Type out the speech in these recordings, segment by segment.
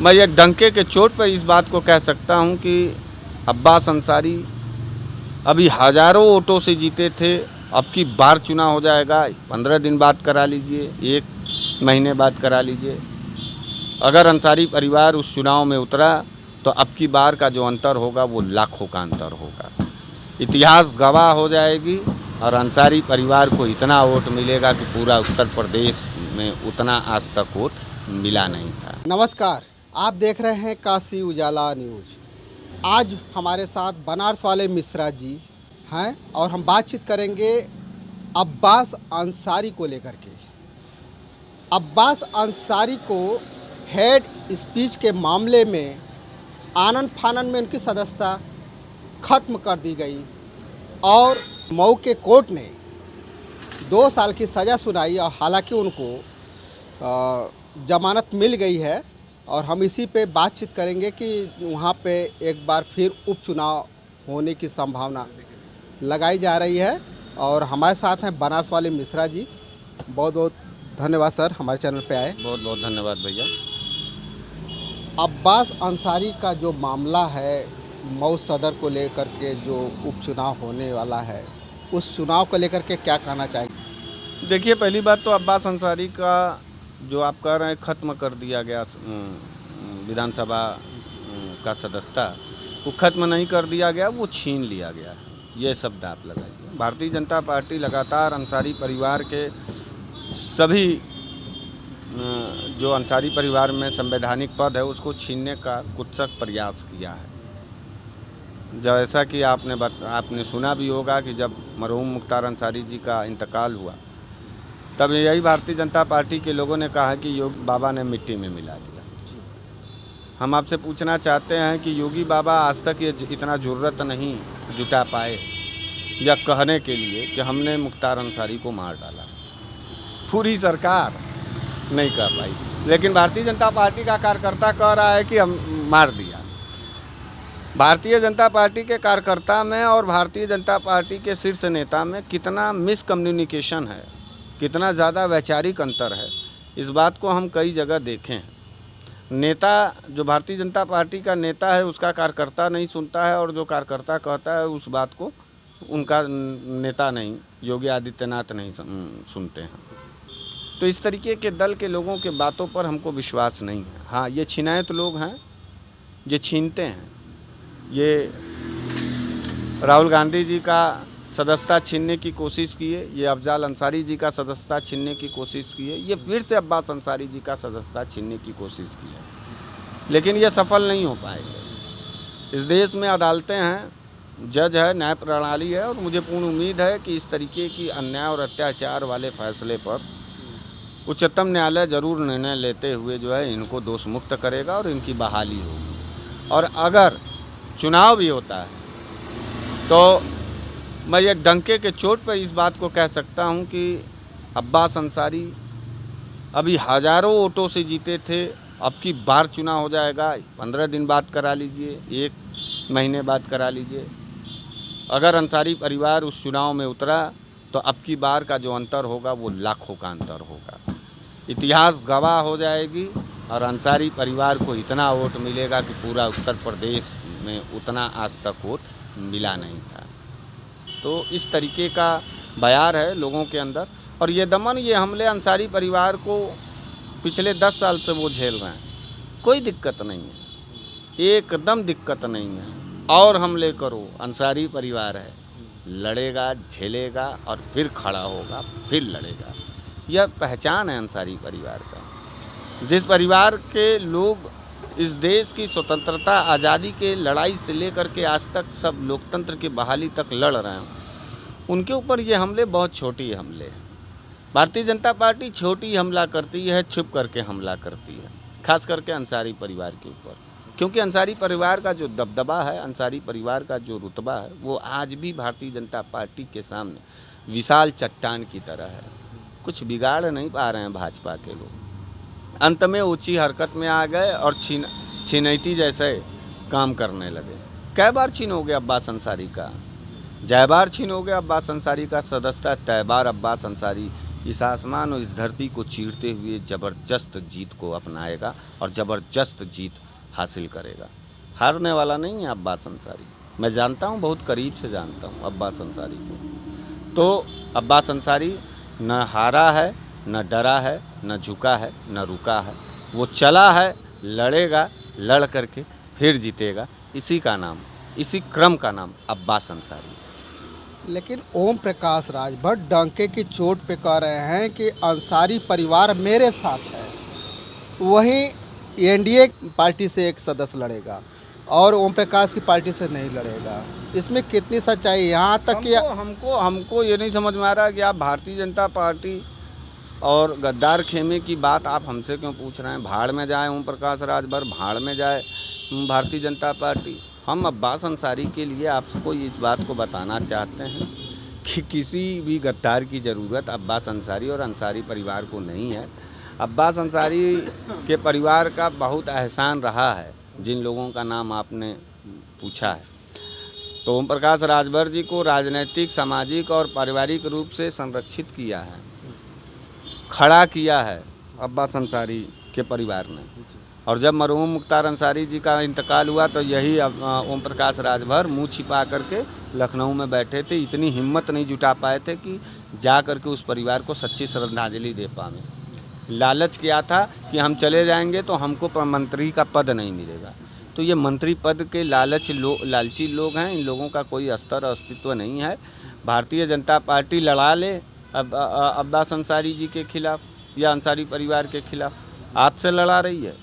मैं ये डंके के चोट पर इस बात को कह सकता हूँ कि अब्बास अंसारी अभी हज़ारों वोटों से जीते थे, अब की बार चुनाव हो जाएगा 15 दिन बाद करा लीजिए, 1 महीने बाद करा लीजिए। अगर अंसारी परिवार उस चुनाव में उतरा तो अब की बार का जो अंतर होगा वो लाखों का अंतर होगा। इतिहास गवाह हो जाएगी और अंसारी परिवार को इतना वोट मिलेगा कि पूरा उत्तर प्रदेश में उतना आज तक वोट मिला नहीं था। नमस्कार, आप देख रहे हैं काशी उजाला न्यूज। आज हमारे साथ बनारस वाले मिश्रा जी हैं और हम बातचीत करेंगे अब्बास अंसारी को लेकर के। अब्बास अंसारी को हेड स्पीच के मामले में आनन फानन में उनकी सदस्यता ख़त्म कर दी गई और मऊ के कोर्ट ने 2 साल की सज़ा सुनाई और हालांकि उनको जमानत मिल गई है। और हम इसी पे बातचीत करेंगे कि वहाँ पे एक बार फिर उपचुनाव होने की संभावना लगाई जा रही है। और हमारे साथ हैं बनारस वाले मिश्रा जी। बहुत बहुत धन्यवाद सर, हमारे चैनल पे आए। बहुत बहुत धन्यवाद भैया। अब्बास अंसारी का जो मामला है मऊ सदर को लेकर के, जो उपचुनाव होने वाला है, उस चुनाव को लेकर के क्या कहना चाहेंगे? देखिए, पहली बात तो अब्बास अंसारी का जो आप कह रहे हैं ख़त्म कर दिया गया विधानसभा का सदस्यता, वो ख़त्म नहीं कर दिया गया, वो छीन लिया गया है। ये शब्द आप लगाइए। भारतीय जनता पार्टी लगातार अंसारी परिवार के सभी जो अंसारी परिवार में संवैधानिक पद है उसको छीनने का कुत्सक प्रयास किया है। जैसा कि आपने सुना भी होगा कि जब मरहूम मुख्तार अंसारी जी का इंतकाल हुआ तब यही भारतीय जनता पार्टी के लोगों ने कहा कि योगी बाबा ने मिट्टी में मिला दिया। हम आपसे पूछना चाहते हैं कि योगी बाबा आज तक ये इतना जुर्रत नहीं जुटा पाए या कहने के लिए कि हमने मुख्तार अंसारी को मार डाला। पूरी सरकार नहीं कह पाई, लेकिन भारतीय जनता पार्टी का कार्यकर्ता कह रहा है कि हम मार दिया। भारतीय जनता पार्टी के कार्यकर्ता में और भारतीय जनता पार्टी के शीर्ष नेता में कितना मिसकम्युनिकेशन है, कितना ज़्यादा वैचारिक अंतर है, इस बात को हम कई जगह देखे हैं। नेता जो भारतीय जनता पार्टी का नेता है उसका कार्यकर्ता नहीं सुनता है, और जो कार्यकर्ता कहता है उस बात को उनका नेता नहीं, योगी आदित्यनाथ नहीं सुनते हैं। तो इस तरीके के दल के लोगों के बातों पर हमको विश्वास नहीं है। हाँ, ये छिनायत लोग हैं, ये छीनते हैं। ये राहुल गांधी जी का सदस्यता छीनने की कोशिश किए, ये अफजाल अंसारी जी का सदस्यता छीनने की कोशिश किए, ये फिर से अब्बास अंसारी जी का सदस्यता छीनने की कोशिश की है, लेकिन ये सफल नहीं हो पाएंगे। इस देश में अदालतें हैं, जज है, न्याय प्रणाली है, और मुझे पूर्ण उम्मीद है कि इस तरीके की अन्याय और अत्याचार वाले फैसले पर उच्चतम न्यायालय ज़रूर निर्णय लेते हुए जो है इनको दोष मुक्त करेगा और इनकी बहाली होगी। और अगर चुनाव भी होता है तो मैं ये डंके के चोट पर इस बात को कह सकता हूँ कि अब्बास अंसारी अभी हज़ारों वोटों से जीते थे, अब की बार चुनाव हो जाएगा 15 दिन बाद करा लीजिए, 1 महीने बाद करा लीजिए। अगर अंसारी परिवार उस चुनाव में उतरा तो अब की बार का जो अंतर होगा वो लाखों का अंतर होगा। इतिहास गवाह हो जाएगी और अंसारी परिवार को इतना वोट मिलेगा कि पूरा उत्तर प्रदेश में उतना आज तक वोट मिला नहीं था। तो इस तरीके का बयार है लोगों के अंदर, और ये दमन, ये हमले अंसारी परिवार को पिछले 10 साल से वो झेल रहे हैं। कोई दिक्कत नहीं है, एकदम दिक्कत नहीं है। और हमले करो, अंसारी परिवार है, लड़ेगा, झेलेगा और फिर खड़ा होगा, फिर लड़ेगा। यह पहचान है अंसारी परिवार का। जिस परिवार के लोग इस देश की स्वतंत्रता आज़ादी के लड़ाई से लेकर के आज तक सब लोकतंत्र की बहाली तक लड़ रहे हैं, उनके ऊपर ये हमले बहुत छोटी हमले हैं। भारतीय जनता पार्टी छोटी हमला करती है, छुप करके हमला करती है, खास करके अंसारी परिवार के ऊपर, क्योंकि अंसारी परिवार का जो दबदबा है, अंसारी परिवार का जो रुतबा है, वो आज भी भारतीय जनता पार्टी के सामने विशाल चट्टान की तरह है। कुछ बिगाड़ नहीं पा रहे हैं भाजपा के लोग। अंत में ऊंची हरकत में आ गए और छिनैती जैसे काम करने लगे। कई बार छीनोगे अब्बास अंसारी का? जय बार छीनोगे अब्बास अंसारी का सदस्यता, तय बार अब्बास अंसारी इस आसमान और इस धरती को चीरते हुए ज़बरदस्त जीत को अपनाएगा और ज़बरदस्त जीत हासिल करेगा। हारने वाला नहीं है अब्बास अंसारी। मैं जानता हूँ, बहुत करीब से जानता हूँ अब्बास अंसारी को। तो अब्बास अंसारी न हारा है, न डरा है, न झुका है, न रुका है। वो चला है, लड़ेगा, लड़ करके फिर जीतेगा। इसी का नाम, इसी क्रम का नाम अब्बास अंसारी। लेकिन ओम प्रकाश राजभर डंके की चोट पे कह रहे हैं कि अंसारी परिवार मेरे साथ है, वहीं एनडीए पार्टी से एक सदस्य लड़ेगा और ओम प्रकाश की पार्टी से नहीं लड़ेगा। इसमें कितनी सच्चाई है? यहाँ तक कि हमको ये नहीं समझ में आ रहा कि आप भारतीय जनता पार्टी और गद्दार खेमे की बात आप हमसे क्यों पूछ रहे हैं। भाड़ में जाए ओम प्रकाश राजभर, भाड़ में जाए भारतीय जनता पार्टी। हम अब्बास अंसारी के लिए आपको इस बात को बताना चाहते हैं कि किसी भी गद्दार की ज़रूरत अब्बास अंसारी और अंसारी परिवार को नहीं है। अब्बास अंसारी के परिवार का बहुत एहसान रहा है, जिन लोगों का नाम आपने पूछा है। तो ओम प्रकाश राजभर जी को राजनीतिक, सामाजिक और पारिवारिक रूप से संरक्षित किया है, खड़ा किया है अब्बास अंसारी के परिवार ने। और जब मरहूम मुख्तार अंसारी जी का इंतकाल हुआ तो यही ओम प्रकाश राजभर मुंह छिपा करके लखनऊ में बैठे थे। इतनी हिम्मत नहीं जुटा पाए थे कि जा करके उस परिवार को सच्ची श्रद्धांजलि दे पाएं। लालच किया था कि हम चले जाएंगे तो हमको मंत्री का पद नहीं मिलेगा। तो ये मंत्री पद के लालची लोग हैं। इन लोगों का कोई स्तर अस्तित्व नहीं है। भारतीय जनता पार्टी लड़ा ले अब्बास अंसारी जी के खिलाफ या अंसारी परिवार के खिलाफ, आज से लड़ा रही है,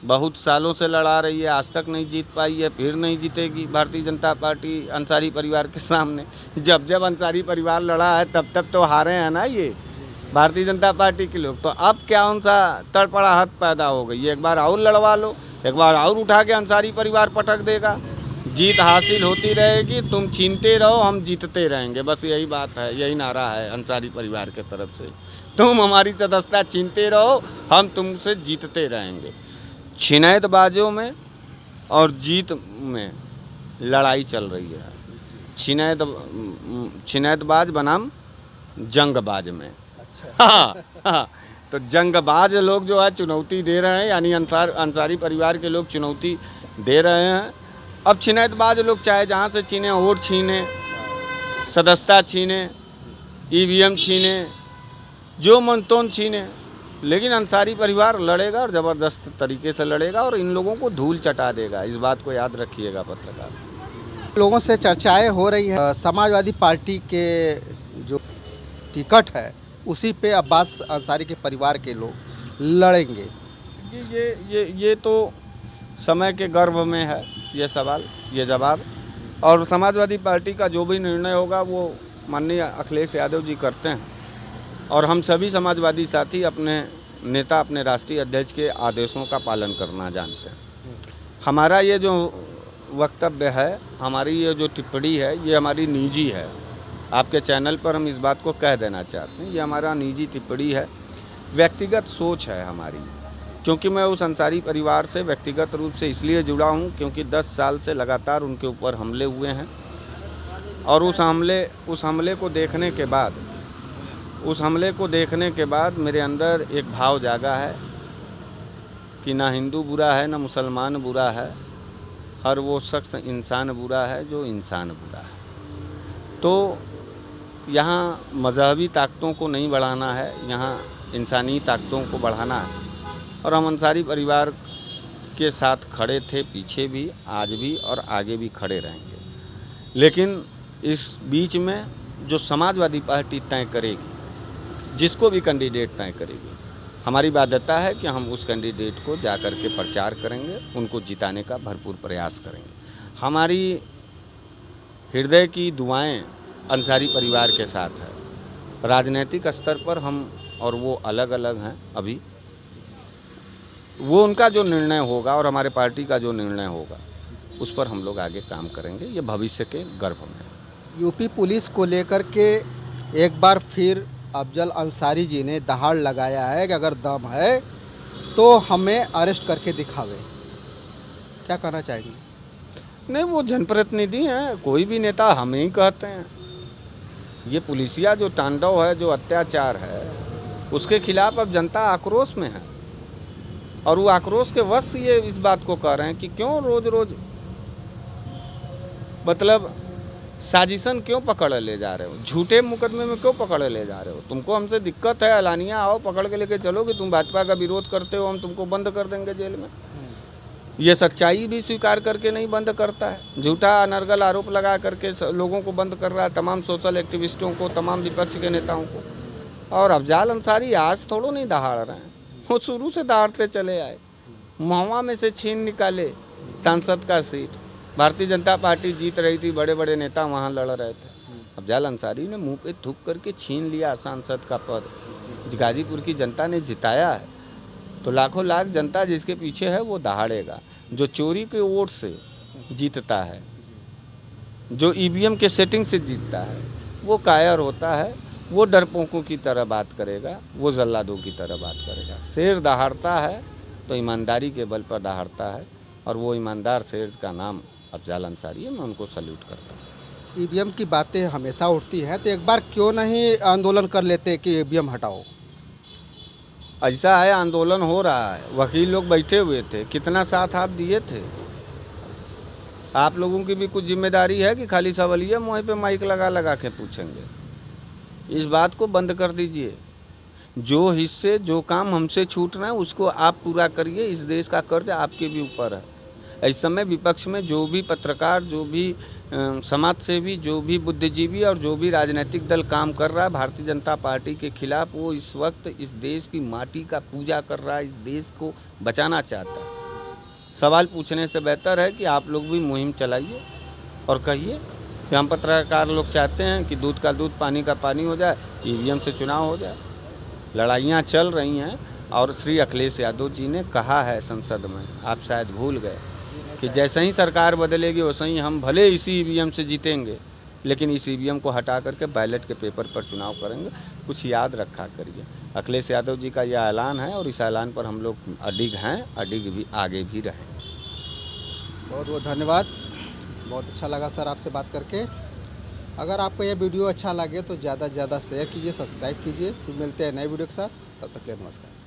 बहुत सालों से लड़ा रही है, आज तक नहीं जीत पाई है, फिर नहीं जीतेगी भारतीय जनता पार्टी अंसारी परिवार के सामने। जब जब अंसारी परिवार लड़ा है तब तब तो हारे हैं ना ये भारतीय जनता पार्टी के लोग। तो अब क्या उनसा तड़पड़ाहट पैदा हो गई, एक बार और लड़वा लो, एक बार और उठा के अंसारी परिवार पटक देगा। जीत हासिल होती रहेगी, तुम छीनते रहो, हम जीतते रहेंगे। बस यही बात है, यही नारा है अंसारी परिवार के तरफ से। तुम हमारी सदस्यता छीनते रहो, हम तुमसे जीतते रहेंगे। छिनैतबाजों में और जीत में लड़ाई चल रही है। छिनैतबाज बनाम जंगबाज में। हाँ, तो जंगबाज लोग जो है चुनौती दे रहे हैं, यानी अंसारी परिवार के लोग चुनौती दे रहे हैं। अब छिनैतबाज लोग चाहे जहाँ से छीने, वोट छीने, सदस्यता छीने, ईवीएम छीने, जो मनतोन छीने, लेकिन अंसारी परिवार लड़ेगा और ज़बरदस्त तरीके से लड़ेगा और इन लोगों को धूल चटा देगा। इस बात को याद रखिएगा पत्रकार। लोगों से चर्चाएं हो रही हैं, समाजवादी पार्टी के जो टिकट है उसी पे अब्बास अंसारी के परिवार के लोग लड़ेंगे। ये तो समय के गर्भ में है ये सवाल, ये जवाब। और समाजवादी पार्टी का जो भी निर्णय होगा वो माननीय अखिलेश यादव जी करते हैं और हम सभी समाजवादी साथी अपने नेता, अपने राष्ट्रीय अध्यक्ष के आदेशों का पालन करना जानते हैं। हमारा ये जो वक्तव्य है, हमारी ये जो टिप्पणी है, ये हमारी निजी है। आपके चैनल पर हम इस बात को कह देना चाहते हैं, ये हमारा निजी टिप्पणी है, व्यक्तिगत सोच है हमारी। क्योंकि मैं उस अंसारी परिवार से व्यक्तिगत रूप से इसलिए जुड़ा हूँ क्योंकि 10 साल से लगातार उनके ऊपर हमले हुए हैं और उस हमले को देखने के बाद मेरे अंदर एक भाव जागा है कि ना हिंदू बुरा है, ना मुसलमान बुरा है, हर वो शख्स इंसान बुरा है जो इंसान बुरा है। तो यहाँ मजहबी ताकतों को नहीं बढ़ाना है, यहाँ इंसानी ताकतों को बढ़ाना है। और हम अंसारी परिवार के साथ खड़े थे, पीछे भी, आज भी और आगे भी खड़े रहेंगे। लेकिन इस बीच में जो समाजवादी पार्टी तय करेगी, जिसको भी कैंडिडेट तय करेगी, हमारी बाध्यता है कि हम उस कैंडिडेट को जा कर के प्रचार करेंगे, उनको जिताने का भरपूर प्रयास करेंगे। हमारी हृदय की दुआएं अंसारी परिवार के साथ है। राजनीतिक स्तर पर हम और वो अलग अलग हैं अभी। वो उनका जो निर्णय होगा और हमारे पार्टी का जो निर्णय होगा उस पर हम लोग आगे काम करेंगे। ये भविष्य के गर्भ में। यूपी पुलिस को लेकर के एक बार फिर अफजल अंसारी जी ने दहाड़ लगाया है कि अगर दम है तो हमें अरेस्ट करके दिखावे। क्या कहना चाहेंगे? नहीं, वो जनप्रतिनिधि हैं, कोई भी नेता हम ही कहते हैं। ये पुलिसिया जो तांडव है, जो अत्याचार है, उसके खिलाफ अब जनता आक्रोश में है। और वो आक्रोश के वश ये इस बात को कह रहे हैं कि क्यों रोज रोज मतलब साजिशन क्यों पकड़ ले जा रहे हो, झूठे मुकदमे में क्यों पकड़ ले जा रहे हो। तुमको हमसे दिक्कत है, एलानिया आओ, पकड़ के लेके चलो कि तुम भाजपा का विरोध करते हो, हम तुमको बंद कर देंगे जेल में। ये सच्चाई भी स्वीकार करके नहीं बंद करता है, झूठा अनर्गल आरोप लगा करके लोगों को बंद कर रहा है, तमाम सोशल एक्टिविस्टों को, तमाम विपक्ष के नेताओं को। और अफजाल अंसारी आज थोड़ो नहीं दहाड़ रहे हैं, वो शुरू से दहाड़ते चले आए। महुआ में से छीन निकाले सांसद का सीट, भारतीय जनता पार्टी जीत रही थी, बड़े बड़े नेता वहाँ लड़ रहे थे, अफजाल अंसारी ने मुंह पे थूक करके छीन लिया सांसद का पद। गाजीपुर की जनता ने जिताया है, तो लाखों लाख जनता जिसके पीछे है वो दहाड़ेगा। जो चोरी के वोट से जीतता है, जो ईवीएम के सेटिंग से जीतता है, वो कायर होता है, वो डरपोकों की तरह बात करेगा, वो जल्लादों की तरह बात करेगा। शेर दहाड़ता है तो ईमानदारी के बल पर दहाड़ता है, और वो ईमानदार शेर का नाम अफजाल अंसारी है। मैं उनको सल्यूट करता हूँ। ईवीएम की बातें हमेशा उठती हैं, तो एक बार क्यों नहीं आंदोलन कर लेते कि ईवीएम हटाओ। ऐसा है, आंदोलन हो रहा है, वकील लोग बैठे हुए थे, कितना साथ आप दिए थे। आप लोगों की भी कुछ जिम्मेदारी है कि खाली सवालिया मुँह पे माइक लगा लगा के पूछेंगे। इस बात को बंद कर दीजिए। जो हिस्से, जो काम हमसे छूट रहे हैं उसको आप पूरा करिए। इस देश का कर्ज आपके भी ऊपर है। इस समय विपक्ष में जो भी पत्रकार, जो भी समाज सेवी, जो भी बुद्धिजीवी और जो भी राजनीतिक दल काम कर रहा है भारतीय जनता पार्टी के खिलाफ, वो इस वक्त इस देश की माटी का पूजा कर रहा है, इस देश को बचाना चाहता है। सवाल पूछने से बेहतर है कि आप लोग भी मुहिम चलाइए और कहिए कि हम पत्रकार लोग चाहते हैं कि दूध का दूध, पानी का पानी हो जाए, ईवीएम से चुनाव हो जाए। लड़ाइयाँ चल रही हैं, और श्री अखिलेश यादव जी ने कहा है संसद में, आप शायद भूल गए, कि जैसे ही सरकार बदलेगी वैसे ही हम भले इसी ईवीएम से जीतेंगे, लेकिन इस ईवीएम को हटा करके बैलेट के पेपर पर चुनाव करेंगे। कुछ याद रखा करिए। अखिलेश यादव जी का यह ऐलान है, और इस ऐलान पर हम लोग अडिग हैं, अडिग भी आगे भी रहें। बहुत बहुत धन्यवाद, बहुत अच्छा लगा सर आपसे बात करके। अगर आपको यह वीडियो अच्छा लगे तो ज़्यादा से ज़्यादा शेयर कीजिए, सब्सक्राइब कीजिए। फिर मिलते हैं नए वीडियो के साथ, तब तक के लिए नमस्कार।